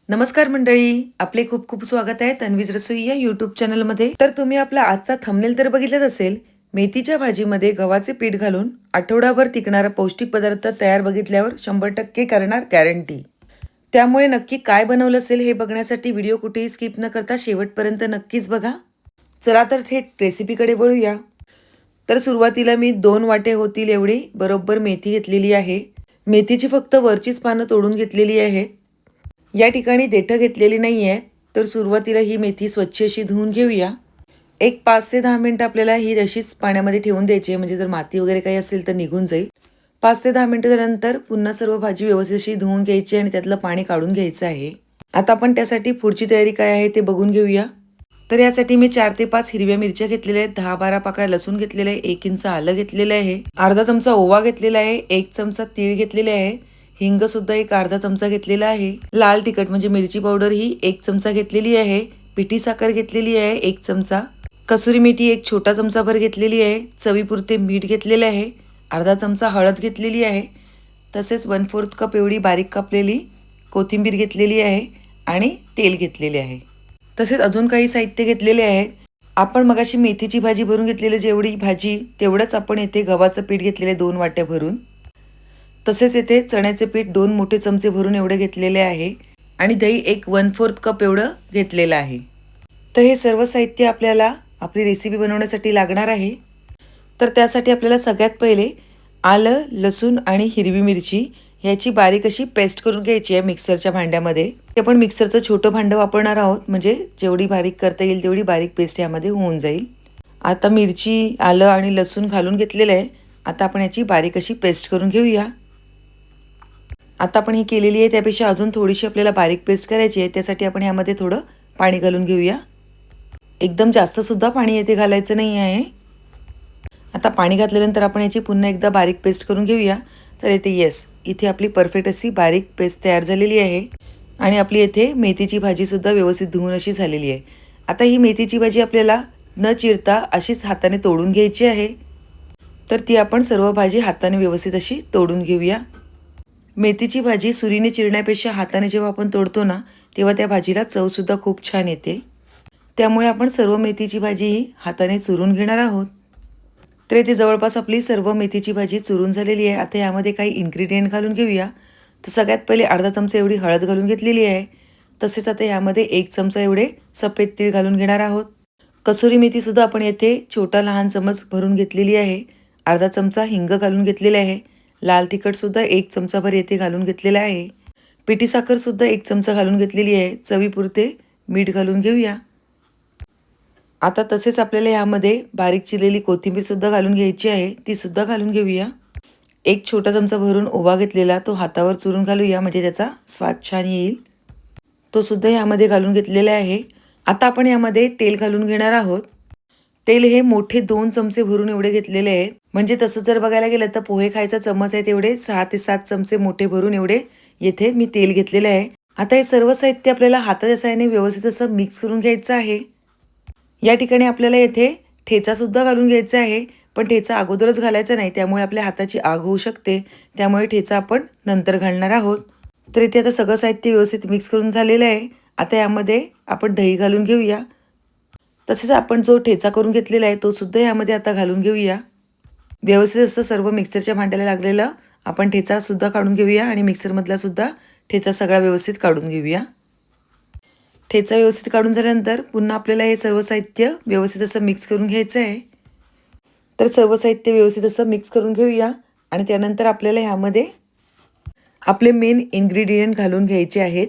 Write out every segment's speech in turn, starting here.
नमस्कार मंडळी, आपले खूप खूप स्वागत आहे तन्वीज रसोई या यूट्यूब चॅनलमध्ये. तर तुम्ही आपला आजचा थंबनेल तर बघितलाच असेल. मेथीच्या भाजीमध्ये गव्हाचे पीठ घालून आठवडाभर टिकणारा पौष्टिक पदार्थ तयार बघितल्यावर 100% करणार गॅरंटी. त्यामुळे नक्की काय बनवलं असेल हे बघण्यासाठी व्हिडिओ कुठेही स्किप न करता शेवटपर्यंत नक्कीच बघा. चला तर थेट रेसिपीकडे वळूया. तर सुरुवातीला मी 2 वाटे होतील एवढी बरोबर मेथी घेतलेली आहे. मेथीची फक्त वरचीच पानं तोडून घेतलेली आहेत. या ठिकाणी देठं घेतलेली नाही आहे. तर सुरुवातीला ही मेथी स्वच्छ अशी धुवून घेऊया. एक 5 ते 10 मिनिटं आपल्याला ही अशीच पाण्यामध्ये ठेवून द्यायची आहे, म्हणजे जर माती वगैरे काही असेल तर निघून जाईल. 5 ते 10 मिनिटं झाल्यानंतर पुन्हा सर्व भाजी व्यवस्थित अशी धुवून घ्यायची आणि त्यातलं पाणी काढून घ्यायचं आहे. आता आपण त्यासाठी पुढची तयारी काय आहे ते बघून घेऊया. तर यासाठी मी 4 ते 5 हिरव्या मिरच्या घेतलेल्या आहेत, 10-12 पाकळ्या लसूण घेतलेलं आहे, 1 इंच आलं घेतलेलं आहे, अर्धा चमचा ओवा घेतलेला आहे, 1 चमचा तीळ घेतलेले आहे, हिंग सुद्धा एक अर्धा चमचा घेतलेला आहे, लाल तिखट म्हणजे मिरची पावडर ही 1 चमचा घेतलेली आहे, पिठी साखर घेतलेली आहे 1 चमचा, कसुरी मेथी एक छोटा चमचाभर घेतलेली आहे, चवीपुरते मीठ घेतलेले आहे, अर्धा चमचा हळद घेतलेली आहे, तसेच 1/4 कप एवढी बारीक कापलेली कोथिंबीर घेतलेली आहे आणि तेल घेतलेले आहे. तसेच अजून काही साहित्य घेतलेले आहे. आपण मगाशी मेथीची भाजी भरून घेतलेली जेवढी भाजी तेवढंच आपण येथे गव्हाचं पीठ घेतलेले 2 वाट्या भरून. तसेच येथे चण्याचे पीठ 2 मोठे चमचे भरून एवढे घेतलेले आहे आणि दही एक 1/4 कप एवढं घेतलेलं आहे. तर हे सर्व साहित्य आपल्याला आपली रेसिपी बनवण्यासाठी लागणार आहे. तर त्यासाठी आपल्याला सगळ्यात पहिले आलं, लसूण आणि हिरवी मिरची ह्याची बारीक अशी पेस्ट करून घ्यायची आहे मिक्सरच्या भांड्यामध्ये. आपण मिक्सरचं छोटं भांडं वापरणार आहोत, म्हणजे जेवढी बारीक करता येईल तेवढी बारीक पेस्ट यामध्ये होऊन जाईल. आता मिरची, आलं आणि लसूण घालून घेतलेलं आहे. आता आपण याची बारीक अशी पेस्ट करून घेऊया. आता आपण ही केलेली आहे त्यापेक्षा अजून थोडीशी आपल्याला बारीक पेस्ट करायची आहे. त्यासाठी आपण यामध्ये थोडं पाणी घालून घेऊया. एकदम जास्त सुद्धा पाणी येथे घालायचं नाही आहे. आता पाणी घातल्यानंतर आपण याची पुन्हा एकदा बारीक पेस्ट करून घेऊया. तर इथे आपली परफेक्ट अशी बारीक पेस्ट तयार झालेली आहे आणि आपली येथे मेथीची भाजीसुद्धा व्यवस्थित धुवून अशी झालेली आहे. आता ही मेथीची भाजी आपल्याला न चिरता अशीच हाताने तोडून घ्यायची आहे. तर ती आपण सर्व भाजी हाताने व्यवस्थित अशी तोडून घेऊया. मेथीची भाजी सुरीने चिरण्यापेक्षा हाताने जेव्हा आपण तोडतो ना, तेव्हा त्या भाजीला चवसुद्धा खूप छान येते. त्यामुळे आपण सर्व मेथीची भाजी ही हाताने चुरून घेणार आहोत. तर इथे जवळपास आपली सर्व मेथीची भाजी चुरून झालेली आहे. आता यामध्ये काही इन्ग्रेडियंट घालून घेऊया. तर सगळ्यात पहिले अर्धा चमचा एवढी हळद घालून घेतलेली आहे. तसेच आता यामध्ये 1 चमचा एवढे सफेद तीळ घालून घेणार आहोत. कसुरी मेथीसुद्धा आपण येथे छोटा लहान चमच भरून घेतलेली आहे. अर्धा चमचा हिंग घालून घेतलेले आहे. लाल तिखटसुद्धा 1 चमचाभर येथे घालून घेतलेलं आहे. पिठी साखरसुद्धा 1 चमचा घालून घेतलेली आहे. चवीपुरते मीठ घालून घेऊया. आता तसेच आपल्याला यामध्ये बारीक चिरलेली कोथिंबीरसुद्धा घालून घ्यायची आहे. तीसुद्धा घालून घेऊया. 1 छोटा चमचा भरून ओवा घेतलेला तो हातावर चुरून घालूया, म्हणजे त्याचा स्वाद छान येईल. तो सुद्धा यामध्ये घालून घेतलेला आहे. आता आपण यामध्ये तेल घालून घेणार आहोत. तेल हे मोठे 2 चमचे भरून एवढे घेतलेले आहेत. म्हणजे तसं जर बघायला गेलं तर पोहे खायचा चमच आहे तेवढे 6 ते 7 चमचे मोठे भरून एवढे येथे मी तेल घेतलेले आहे. आता हे सर्व साहित्य आपल्याला हाताच्या साहाय्याने व्यवस्थित असं मिक्स करून घ्यायचं आहे. या ठिकाणी आपल्याला येथे ठेचासुद्धा घालून घ्यायचा आहे, पण ठेचा अगोदरच घालायचा नाही, त्यामुळे आपल्या हाताची आग होऊ शकते. त्यामुळे ठेचा आपण नंतर घालणार आहोत. तर इथे आता सगळं साहित्य व्यवस्थित मिक्स करून झालेलं आहे. आता यामध्ये आपण दही घालून घेऊया. तसेच आपण जो ठेचा करून घेतलेला आहे तो सुद्धा यामध्ये आता घालून घेऊया. व्यवस्थित असं सर्व मिक्सरच्या भांड्याला लागलेला आपण ठेचासुद्धा काढून घेऊया आणि मिक्सरमधला सुद्धा ठेचा सगळा व्यवस्थित काढून घेऊया. ठेचा व्यवस्थित काढून झाल्यानंतर पुन्हा आपल्याला हे सर्व साहित्य व्यवस्थित असं मिक्स करून घ्यायचं आहे. तर सर्व साहित्य व्यवस्थित असं मिक्स करून घेऊया आणि त्यानंतर आपल्याला ह्यामध्ये आपले मेन इन्ग्रेडियंट घालून घ्यायचे आहेत.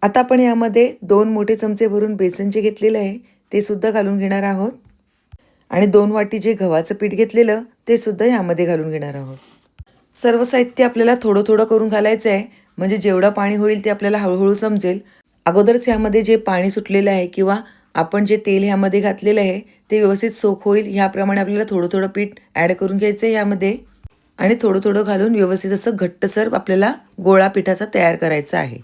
आता आपण यामध्ये 2 मोठे चमचे भरून बेसन जे घेतलेलं आहे ते सुद्धा घालून घेणार आहोत आणि 2 वाटी जे गव्हाचं पीठ घेतलेलं ते सुद्धा यामध्ये घालून घेणार आहोत. सर्व साहित्य आपल्याला थोडं थोडं करून घालायचं आहे, म्हणजे जेवढं पाणी होईल ते आपल्याला हळूहळू समजेल. अगोदरच ह्यामध्ये जे पाणी सुटलेलं आहे किंवा आपण जे तेल ह्यामध्ये घातलेलं आहे ते व्यवस्थित सोक होईल ह्याप्रमाणे आपल्याला थोडं थोडं पीठ ॲड करून घ्यायचं आहे यामध्ये आणि थोडं थोडं घालून व्यवस्थित असं घट्टसर आपल्याला गोळा पिठाचा तयार करायचा आहे.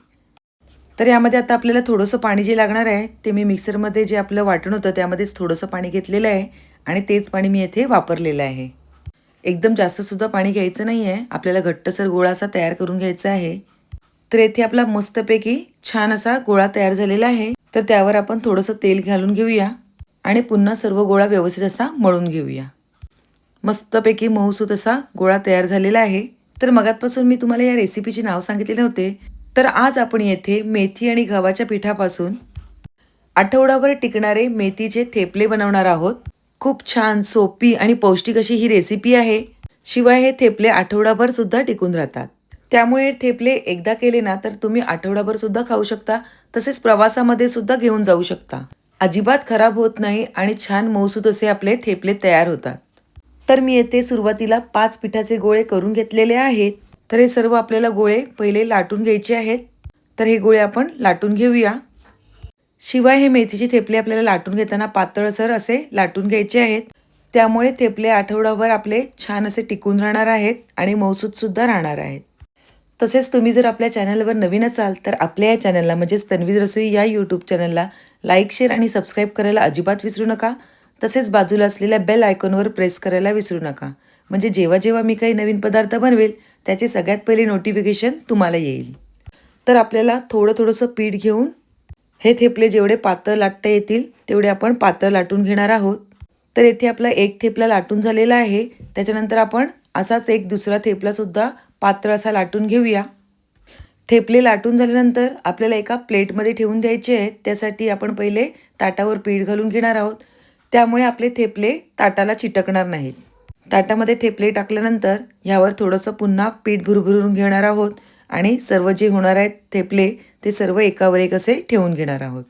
तर यामध्ये आता आपल्याला थोडंसं पाणी जे लागणार आहे ते मी मिक्सरमध्ये जे आपलं वाटण होतं त्यामध्येच थोडंसं पाणी घेतलेलं आहे आणि तेच पाणी मी येथे वापरलेलं आहे. एकदम जास्तसुद्धा पाणी घ्यायचं नाही आहे, आपल्याला घट्टसर गोळा असा तयार करून घ्यायचा आहे. तर येथे आपला मस्तपैकी छान असा गोळा तयार झालेला आहे. तर त्यावर आपण थोडंसं तेल घालून घेऊया आणि पुन्हा सर्व गोळा व्यवस्थित असा मळून घेऊया. मस्तपैकी मऊसूत असा गोळा तयार झालेला आहे. तर मगातपासून मी तुम्हाला या रेसिपीचे नाव सांगितले नव्हते. तर आज आपण येथे मेथी आणि गव्हाच्या पिठापासून आठवडाभर टिकणारे मेथीचे थेपले बनवणार आहोत. खूप छान, सोपी आणि पौष्टिक अशी ही रेसिपी आहे. शिवाय हे थेपले आठवडाभर सुद्धा टिकून राहतात. त्यामुळे थेपले एकदा केले ना तर तुम्ही आठवडाभर सुद्धा खाऊ शकता. तसेच प्रवासामध्ये सुद्धा घेऊन जाऊ शकता. अजिबात खराब होत नाही आणि छान मऊसूत असे आपले थेपले तयार होतात. तर मी येथे सुरुवातीला 5 पिठाचे गोळे करून घेतलेले आहेत. तर हे सर्व आपल्याला गोळे पहिले लाटून घ्यायचे आहेत. तर हे गोळे आपण लाटून घेऊया. शिवाय हे मेथीचे थेपले आपल्याला लाटून घेताना पातळसर असे लाटून घ्यायचे आहेत. त्यामुळे थेपले आठवडाभर आपले छान असे टिकून राहणार आहेत आणि मऊसूत सुद्धा राहणार आहेत. तसेच तुम्ही जर आपल्या चॅनलवर नवीन असाल तर आपल्या या चॅनलला म्हणजेच तन्वीज रसोई या यूट्यूब चॅनलला लाईक, शेअर आणि सबस्क्राईब करायला अजिबात विसरू नका. तसेच बाजूला असलेल्या बेल आयकॉनवर प्रेस करायला विसरू नका. म्हणजे जेव्हा जेव्हा मी काही नवीन पदार्थ बनवेल त्याचे सगळ्यात पहिले नोटिफिकेशन तुम्हाला येईल. तर आपल्याला थोडंसं पीठ घेऊन हे थेपले जेवढे पातळ लाटता येतील तेवढे आपण पातळ लाटून घेणार आहोत. तर येथे आपला एक थेपला लाटून झालेला आहे. त्याच्यानंतर आपण असाच एक दुसरा थेपलासुद्धा पातळ असा लाटून घेऊया. थेपले लाटून झाल्यानंतर आपल्याला एका प्लेटमध्ये ठेवून द्यायचे आहेत. त्यासाठी आपण पहिले ताटावर पीठ घालून घेणार आहोत. त्यामुळे आपले थेपले ताटाला चिटकणार नाहीत. ताटामध्ये थेपले टाकल्यानंतर ह्यावर थोडंसं पुन्हा पीठ भुरभुरून घेणार आहोत आणि सर्व जे होणार आहेत थेपले ते सर्व एकावर एक असे ठेवून घेणार आहोत.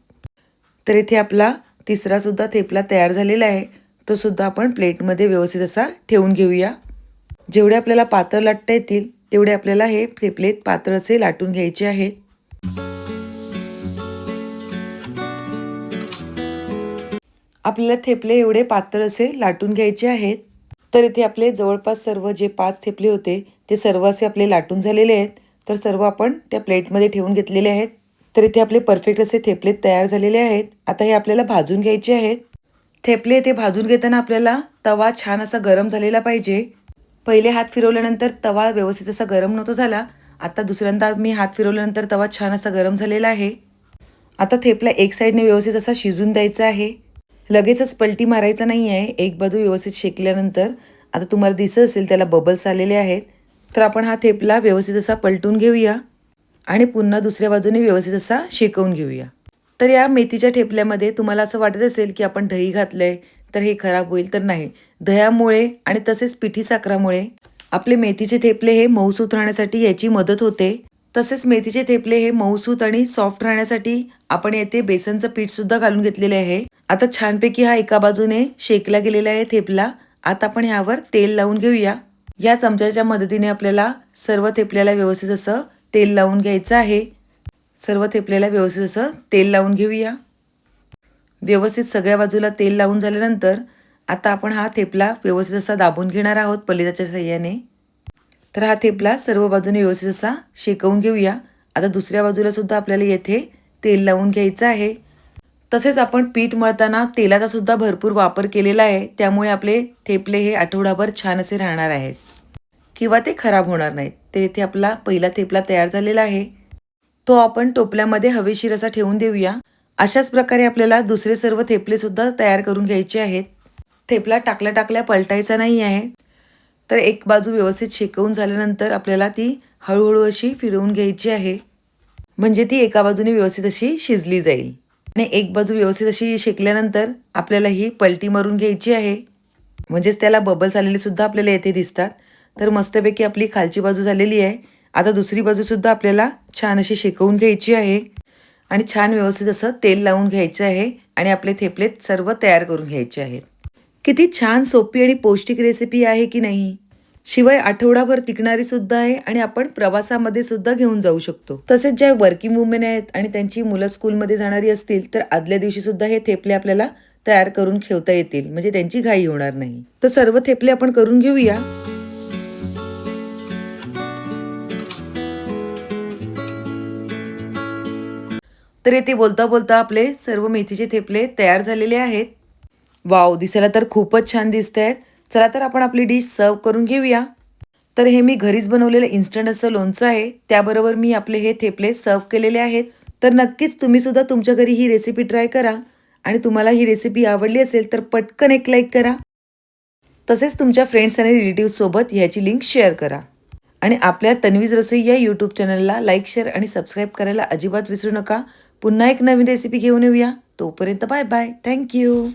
तर इथे आपला तिसरासुद्धा थेपला तयार झालेला आहे. तो सुद्धा आपण प्लेटमध्ये व्यवस्थित असा ठेवून घेऊया. जेवढे आपल्याला पातळ लाटता येतील तेवढे आपल्याला हे थेपले पातळ असे लाटून घ्यायचे आहेत. आपल्याला थेपले एवढे पातळ असे लाटून घ्यायचे आहेत. तर इथे आपले जवळपास सर्व जे 5 थेपले होते ते सर्व असे आपले लाटून झालेले आहेत. तर सर्व आपण त्या प्लेटमध्ये ठेवून घेतलेले आहेत. तर इथे आपले परफेक्ट असे थेपले तयार झालेले आहेत. आता हे आपल्याला भाजून घ्यायचे आहेत. थेपले ते भाजून घेताना आपल्याला तवा छान असा गरम झालेला पाहिजे. पहिले हात फिरवल्यानंतर तवा व्यवस्थित असा गरम नव्हता झाला. आता दुसऱ्यांदा मी हात फिरवल्यानंतर तवा छान असा गरम झालेला आहे. आता थेपला एक साईडने व्यवस्थित असा शिजून द्यायचा आहे. लगेचच पलटी मारायचा नाही आहे. एक बाजू व्यवस्थित शेकल्यानंतर आता तुम्हाला दिसत असेल त्याला बबल्स आलेले आहेत. तर आपण हा थेपला व्यवस्थित असा पलटून घेऊया आणि पुन्हा दुसऱ्या बाजूने व्यवस्थित असा शेकवून घेऊया. तर या मेथीच्या ठेपल्यामध्ये तुम्हाला असं वाटत असेल की आपण दही घातलंय तर हे खराब होईल, तर नाही. दह्यामुळे आणि तसेच पिठी साखरामुळे आपले मेथीचे थेपले हे मऊसूत राहण्यासाठी याची मदत होते. तसेच मेथीचे थेपले हे मऊसूत आणि सॉफ्ट राहण्यासाठी आपण येथे बेसनचं पीठ सुद्धा घालून घेतलेले आहे. आता छानपैकी हा एका बाजूने शेकला गेलेला आहे थेपला. आता आपण ह्यावर तेल लावून घेऊया. या चमच्याच्या मदतीने आपल्याला सर्व थेपल्याला व्यवस्थित असं तेल लावून घ्यायचं आहे. सर्व थेपल्याला व्यवस्थित असं तेल लावून घेऊया. व्यवस्थित सगळ्या बाजूला तेल लावून झाल्यानंतर आता आपण हा थेपला व्यवस्थित असा दाबून घेणार आहोत पलिताच्या साहाय्याने. तर हा थेपला सर्व बाजूने व्यवस्थित असा शेकवून घेऊया. आता दुसऱ्या बाजूला सुद्धा आपल्याला येथे तेल लावून घ्यायचं आहे. तसेच आपण पीठ मळताना तेलाचा सुद्धा भरपूर वापर केलेला आहे. त्यामुळे आपले थेपले हे आठवडाभर छान असे राहणार आहेत किंवा ते खराब होणार नाहीत. तर इथे आपला पहिला थेपला तयार झालेला आहे. तो आपण टोपल्यामध्ये हवेशीर असा ठेवून देऊया. अशाच प्रकारे आपल्याला दुसरे सर्व थेपले सुद्धा तयार करून घ्यायचे आहेत. थेपला टाकल्या पलटायचा नाही आहे. तर एक बाजू व्यवस्थित शेकवून झाल्यानंतर आपल्याला ती हळूहळू अशी फिरवून घ्यायची आहे. म्हणजे ती एका बाजूने व्यवस्थित अशी शिजली जाईल. आणि एक बाजू व्यवस्थित अशी शेकल्यानंतर आपल्याला ही पलटी मारून घ्यायची आहे. म्हणजेच त्याला बबल्स आलेले सुद्धा आपल्याला येथे दिसतात. तर मस्तपैकी आपली खालची बाजू झालेली आहे. आता दुसरी बाजूसुद्धा आपल्याला छान अशी शेकवून घ्यायची आहे आणि छान व्यवस्थित असं तेल लावून घ्यायचं आहे आणि आपले थेपले सर्व तयार करून घ्यायचे आहेत. किती छान, सोपी आणि पौष्टिक रेसिपी आहे की नाही. शिवाय आठवडाभर टिकणारी सुद्धा आहे आणि आपण प्रवासामध्ये सुद्धा घेऊन जाऊ शकतो. तसेच ज्या वर्किंग वुमेन आहेत आणि त्यांची मुलं स्कूलमध्ये जाणारी असतील तर आदल्या दिवशी सुद्धा हे थेपले आपल्याला तयार करून ठेवता येतील. म्हणजे त्यांची घाई होणार नाही. तर सर्व थेपले आपण करून घेऊया. तर येथे बोलता बोलता आपले सर्व मेथीचे थेपले तयार झालेले आहेत. वाव, दिसायला तर खूपच छान दिसत आहेत. चला तर आपण आपली डिश सर्व करून घेऊया. तर हे मी घरीच बनवलेलं इन्स्टंट असं लोणचं आहे, त्याबरोबर मी आपले हे थेपले सर्व केलेले आहेत. तर नक्कीच तुम्ही सुद्धा तुमच्या घरी ही रेसिपी ट्राय करा आणि तुम्हाला ही रेसिपी आवडली असेल तर पटकन एक लाईक करा. तसेच तुमच्या फ्रेंड्स आणि रिलेटिव्हसोबत ह्याची लिंक शेअर करा. आणि आपल्या तन्वीज रसोई या यूट्यूब चॅनलला लाईक, शेअर आणि सबस्क्राईब करायला अजिबात विसरू नका. पुन्हा एक नवीन रेसिपी घेऊन येऊया. तोपर्यंत बाय बाय. थँक्यू.